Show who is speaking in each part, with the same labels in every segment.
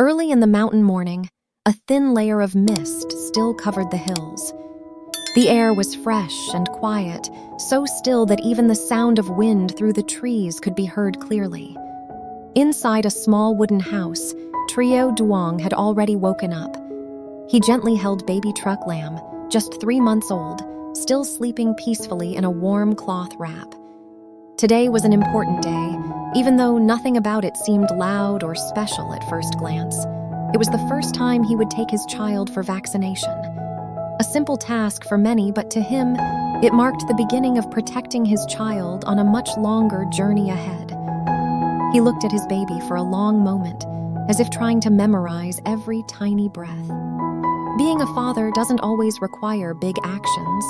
Speaker 1: Early in the mountain morning, a thin layer of mist still covered the hills. The air was fresh and quiet, so still that even the sound of wind through the trees could be heard clearly. Inside a small wooden house, Trieu Duong had already woken up. He gently held baby Truc Lam, just 3 months old, still sleeping peacefully in a warm cloth wrap. Today was an important day, even though nothing about it seemed loud or special at first glance. It was the first time he would take his child for vaccination. A simple task for many, but to him, it marked the beginning of protecting his child on a much longer journey ahead. He looked at his baby for a long moment, as if trying to memorize every tiny breath. Being a father doesn't always require big actions.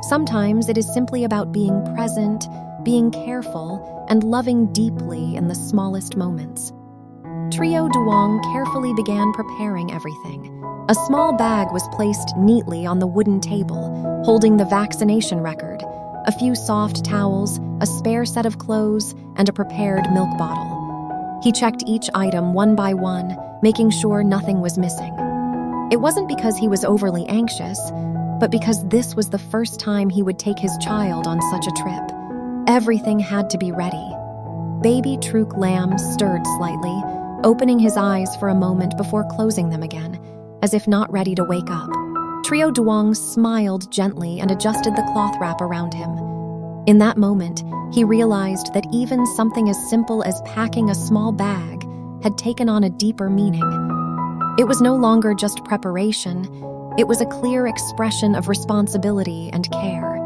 Speaker 1: Sometimes it is simply about being present, being careful, and loving deeply in the smallest moments. Trieu Duong carefully began preparing everything. A small bag was placed neatly on the wooden table, holding the vaccination record, a few soft towels, a spare set of clothes, and a prepared milk bottle. He checked each item one by one, making sure nothing was missing. It wasn't because he was overly anxious, but because this was the first time he would take his child on such a trip. Everything had to be ready. Baby Truc Lam stirred slightly, opening his eyes for a moment before closing them again, as if not ready to wake up. Trieu Duong smiled gently and adjusted the cloth wrap around him. In that moment, he realized that even something as simple as packing a small bag had taken on a deeper meaning. It was no longer just preparation, it was a clear expression of responsibility and care.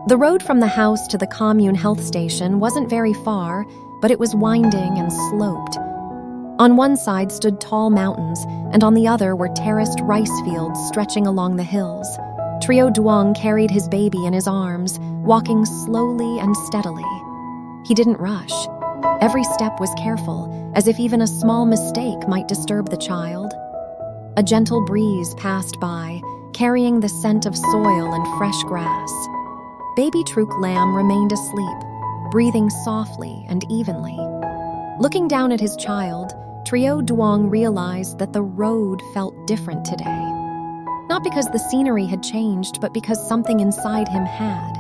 Speaker 1: The road from the house to the commune health station wasn't very far, but it was winding and sloped. On one side stood tall mountains, and on the other were terraced rice fields stretching along the hills. Trieu Duong carried his baby in his arms, walking slowly and steadily. He didn't rush. Every step was careful, as if even a small mistake might disturb the child. A gentle breeze passed by, carrying the scent of soil and fresh grass. Baby Truc Lam remained asleep, breathing softly and evenly. Looking down at his child, Trieu Duong realized that the road felt different today. Not because the scenery had changed, but because something inside him had.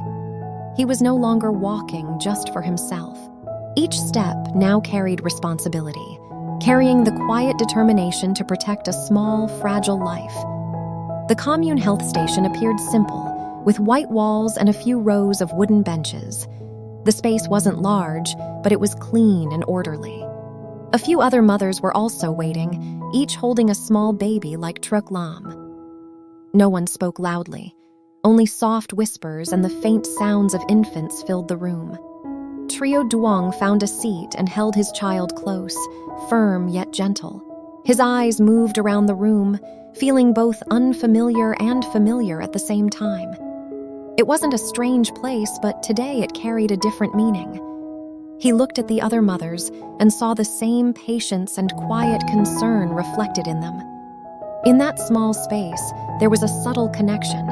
Speaker 1: He was no longer walking just for himself. Each step now carried responsibility, carrying the quiet determination to protect a small, fragile life. The commune health station appeared simple, with white walls and a few rows of wooden benches. The space wasn't large, but it was clean and orderly. A few other mothers were also waiting, each holding a small baby like Truc Lam. No one spoke loudly. Only soft whispers and the faint sounds of infants filled the room. Trieu Duong found a seat and held his child close, firm yet gentle. His eyes moved around the room, feeling both unfamiliar and familiar at the same time. It wasn't a strange place, but today it carried a different meaning. He looked at the other mothers and saw the same patience and quiet concern reflected in them. In that small space, there was a subtle connection.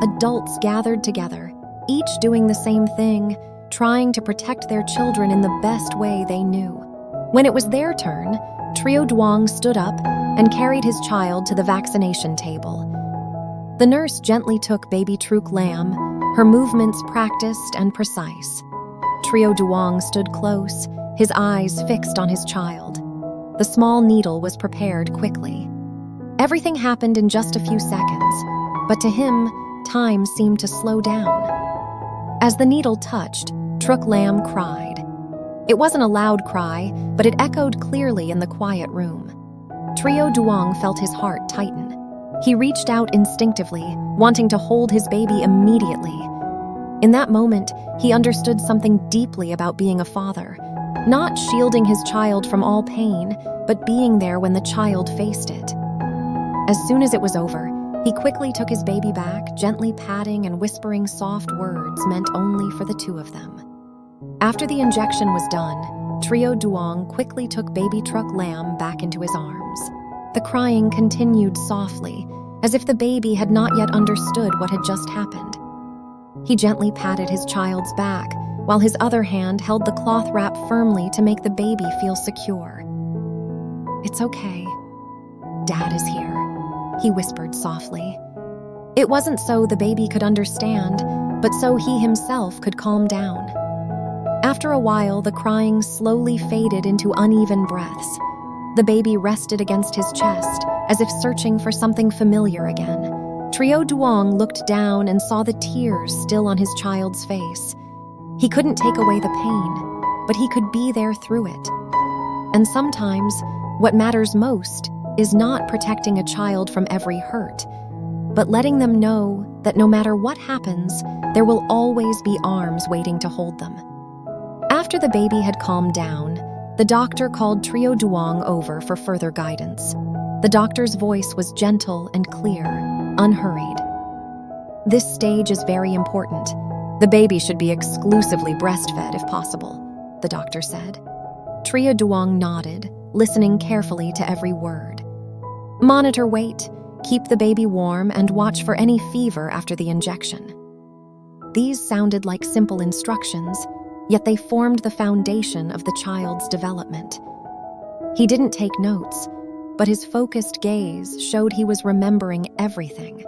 Speaker 1: Adults gathered together, each doing the same thing, trying to protect their children in the best way they knew. When it was their turn, Trieu Duong stood up and carried his child to the vaccination table. The nurse gently took baby Truc Lam, her movements practiced and precise. Trieu Duong stood close, his eyes fixed on his child. The small needle was prepared quickly. Everything happened in just a few seconds, but to him, time seemed to slow down. As the needle touched, Truc Lam cried. It wasn't a loud cry, but it echoed clearly in the quiet room. Trieu Duong felt his heart tighten. He reached out instinctively, wanting to hold his baby immediately. In that moment, he understood something deeply about being a father. Not shielding his child from all pain, but being there when the child faced it. As soon as it was over, he quickly took his baby back, gently patting and whispering soft words meant only for the two of them. After the injection was done, Trieu Duong quickly took baby Truc Lam back into his arms. The crying continued softly, as if the baby had not yet understood what had just happened. He gently patted his child's back, while his other hand held the cloth wrap firmly to make the baby feel secure. "It's okay. Dad is here," he whispered softly. It wasn't so the baby could understand, but so he himself could calm down. After a while, the crying slowly faded into uneven breaths. The baby rested against his chest, as if searching for something familiar again. Trieu Duong looked down and saw the tears still on his child's face. He couldn't take away the pain, but he could be there through it. And sometimes, what matters most is not protecting a child from every hurt, but letting them know that no matter what happens, there will always be arms waiting to hold them. After the baby had calmed down, the doctor called Trieu Duong over for further guidance. The doctor's voice was gentle and clear, unhurried. "This stage is very important. The baby should be exclusively breastfed if possible," the doctor said. Trieu Duong nodded, listening carefully to every word. "Monitor weight, keep the baby warm, and watch for any fever after the injection." These sounded like simple instructions, yet they formed the foundation of the child's development. He didn't take notes, but his focused gaze showed he was remembering everything.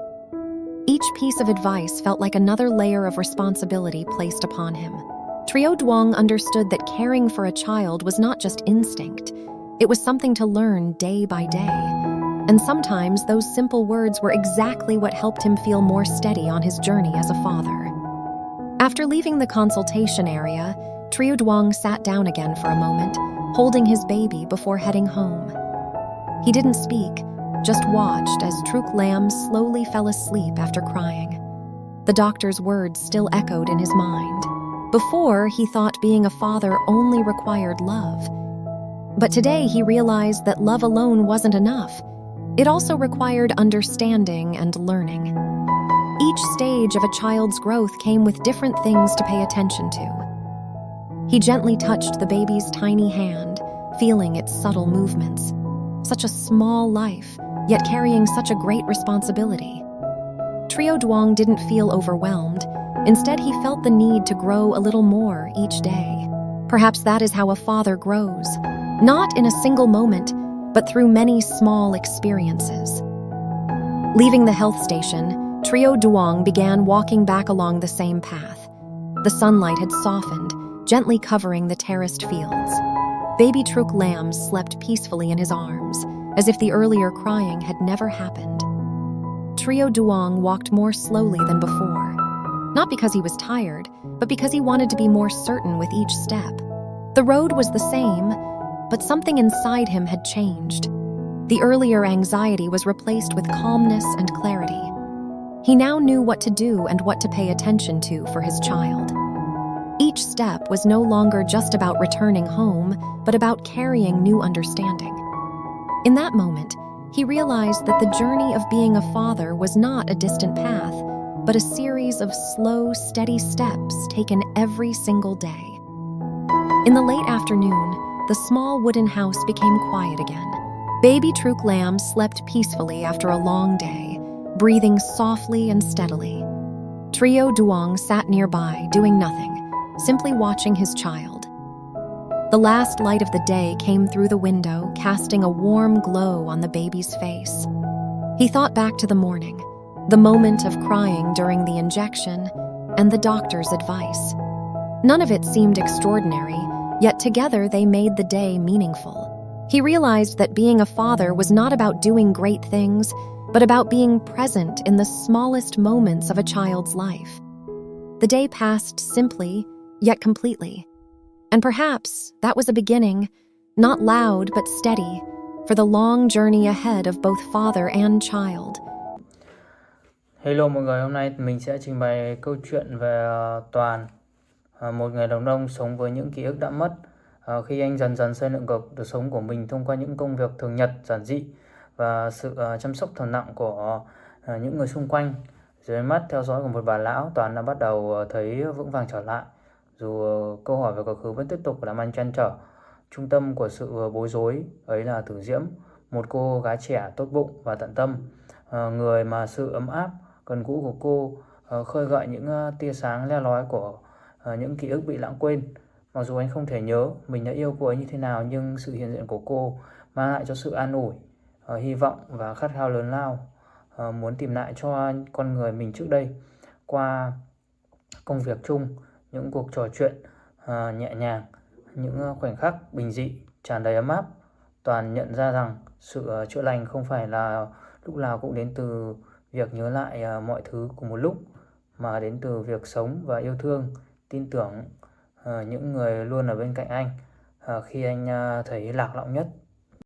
Speaker 1: Each piece of advice felt like another layer of responsibility placed upon him. Trieu Duong understood that caring for a child was not just instinct, it was something to learn day by day. And sometimes those simple words were exactly what helped him feel more steady on his journey as a father. After leaving the consultation area, Trieu Duong sat down again for a moment, holding his baby before heading home. He didn't speak, just watched as Truc Lam slowly fell asleep after crying. The doctor's words still echoed in his mind. Before, he thought being a father only required love. But today he realized that love alone wasn't enough. It also required understanding and learning. Each stage of a child's growth came with different things to pay attention to. He gently touched the baby's tiny hand, feeling its subtle movements. Such a small life, yet carrying such a great responsibility. Trieu Duong didn't feel overwhelmed. Instead, he felt the need to grow a little more each day. Perhaps that is how a father grows, not in a single moment, but through many small experiences. Leaving the health station, Trieu Duong began walking back along the same path. The sunlight had softened, gently covering the terraced fields. Baby Truc Lam slept peacefully in his arms, as if the earlier crying had never happened. Trieu Duong walked more slowly than before, not because he was tired, but because he wanted to be more certain with each step. The road was the same, but something inside him had changed. The earlier anxiety was replaced with calmness and clarity. He now knew what to do and what to pay attention to for his child. Each step was no longer just about returning home, but about carrying new understanding. In that moment, he realized that the journey of being a father was not a distant path, but a series of slow, steady steps taken every single day. In the late afternoon, the small wooden house became quiet again. Baby Truc Lam slept peacefully after a long day, breathing softly and steadily. Trieu Duong sat nearby, doing nothing, simply watching his child. The last light of the day came through the window, casting a warm glow on the baby's face. He thought back to the morning, the moment of crying during the injection, and the doctor's advice. None of it seemed extraordinary, yet together they made the day meaningful. He realized that being a father was not about doing great things, but about being present in the smallest moments of a child's life. The day passed simply, yet completely. And perhaps that was a beginning, not loud but steady, for the long journey ahead of both father and child.
Speaker 2: Hello mọi người, hôm nay mình sẽ trình bày câu chuyện về Toàn, một người đàn ông sống với những ký ức đã mất. Khi anh dần dần xây dựng cuộc sống của mình thông qua những công việc thường nhật giản dị và sự chăm sóc thầm lặng của những người xung quanh. Dưới ánh mắt theo dõi của một bà lão, Toàn đã bắt đầu thấy vững vàng trở lại. Dù câu hỏi về quá khứ vẫn tiếp tục làm anh trăn trở, trung tâm của sự bối rối ấy là Tử Diễm, một cô gái trẻ tốt bụng và tận tâm, người mà sự ấm áp gần gũi của cô khơi gợi những tia sáng le lói của những ký ức bị lãng quên. Mặc dù anh không thể nhớ mình đã yêu cô ấy như thế nào, nhưng sự hiện diện của cô mang lại cho sự an ủi, hy vọng và khát khao lớn lao, muốn tìm lại cho con người mình trước đây. Qua công việc chung, những cuộc trò chuyện nhẹ nhàng, những khoảnh khắc bình dị tràn đầy ấm áp, Toàn nhận ra rằng sự chữa lành không phải là lúc nào cũng đến từ việc nhớ lại mọi thứ cùng một lúc, mà đến từ việc sống và yêu thương, tin tưởng những người luôn ở bên cạnh anh khi anh thấy lạc lõng nhất.